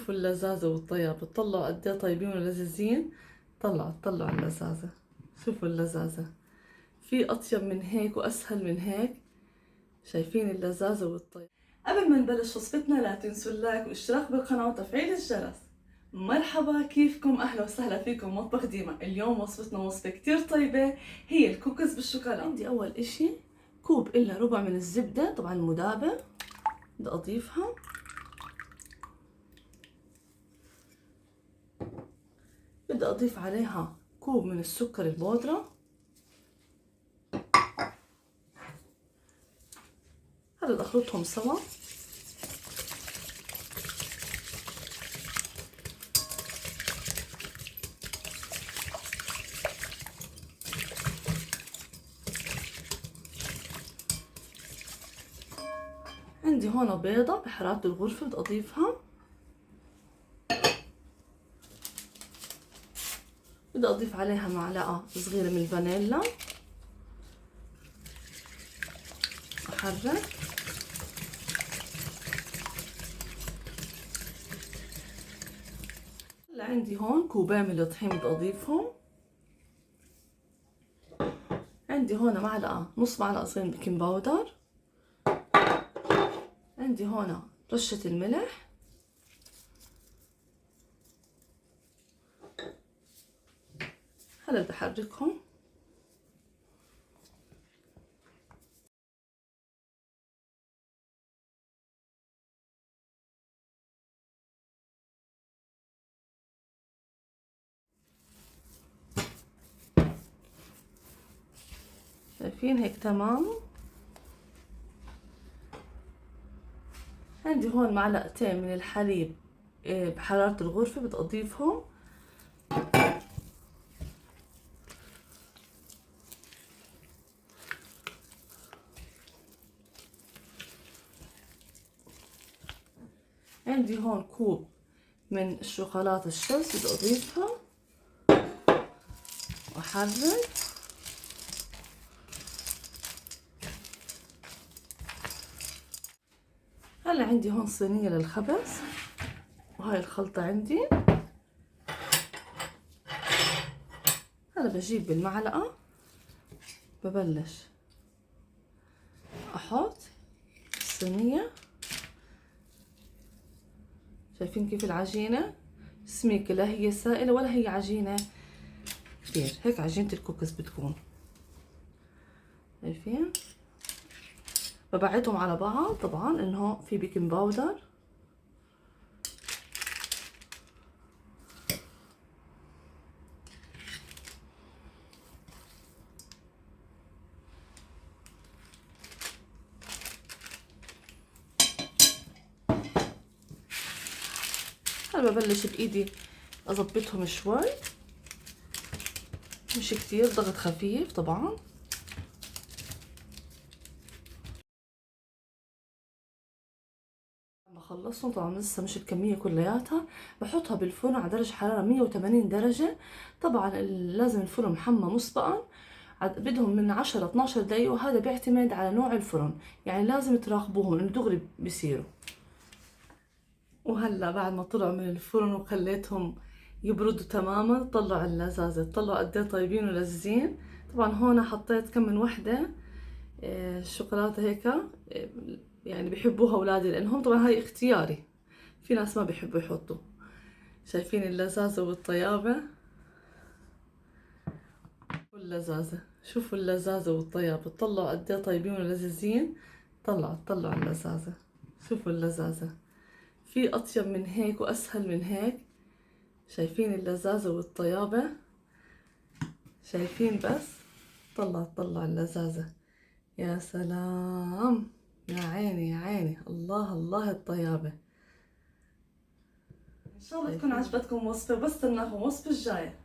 شوفوا اللذاذة والطيابة، طلعوا قد ايه طيبين ولذيذين. طلعوا اللذاذة، شوفوا اللذاذة، في أطيب من هيك وأسهل من هيك. شايفين اللذاذة والطيب. قبل ما نبلش وصفتنا لا تنسوا اللايك والاشتراك بالقناة وتفعيل الجرس. مرحبا، كيفكم؟ أهلا وسهلا فيكم مطبخ ديما. اليوم وصفتنا وصفة كتير طيبة، هي الكوكيز بالشوكولاتة. عندي أول إشي كوب إلا ربع من الزبدة، طبعا مدابة، بدي أضيفها. بدي أضيف عليها كوب من السكر البودرة. هذا بدي أخلطهم سوا. عندي هون بيضة بحرارة الغرفة بدي أضيفها. بدي أضيف عليها معلقة صغيرة من الفانيلا. أحرك. هلا عندي هون كوبين من الطحين بدي أضيفهم. عندي هون معلقة، نص معلقة صغيرة بيكنج باودر. عندي هون رشة الملح. هلا بدي أحركهم. شايفين هيك تمام. عندي هون معلقتين من الحليب بحرارة الغرفة بدي أضيفهم. عندي هون كوب من الشوكولاتة الشمس بدي أضيفها وأحرك. هلا عندي هون صينية للخبز، وهاي الخلطة عندي. هلا بجيب بالمعلقة، ببلش أحط الصينية. شايفين كيف العجينة سميكة، لا هي سائلة ولا هي عجينة كتير، هيك عجينة الكوكيز بتكون. شايفين؟ ببعدهم على بعض طبعا انه في بيكنج باودر. هلا ببلش بايدي اظبطهم شوي، مش كتير، ضغط خفيف طبعا. بخلصهم طبعا لسه مش الكمية كلياتها. بحطها بالفرن على درجة حرارة 180 درجة. طبعا لازم الفرن محمى مسبقا، بدهم من 10 12 دقيقة، وهذا بيعتمد على نوع الفرن، يعني لازم تراقبوهم انه دغري بيصيروا. وهلا بعد ما طلعوا من الفرن وخليتهم يبردوا تماما، طلعوا اللذاذة، طلعوا قد ايه طيبين ولذيذين. طبعا هون حطيت كم من وحدة شوكولاتة هيك، يعني بيحبوها اولادي لانهم طبعا هاي اختياري، في ناس ما بيحبوا يحطوا. شايفين اللذاذة والطيابة واللذاذة، شوفوا اللذاذة والطيابة، طلعوا قد ايه طيبين ولذيذين. طلعوا اللذاذة، شوفوا اللذاذة، في أطيب من هيك وأسهل من هيك. شايفين اللذاذة والطيابة؟ شايفين بس؟ طلع اللذاذة. يا سلام، يا عيني يا عيني، الله الله الطيابة. إن شاء الله تكون عجبتكم وصفة، بستناكم وصفة الجاية.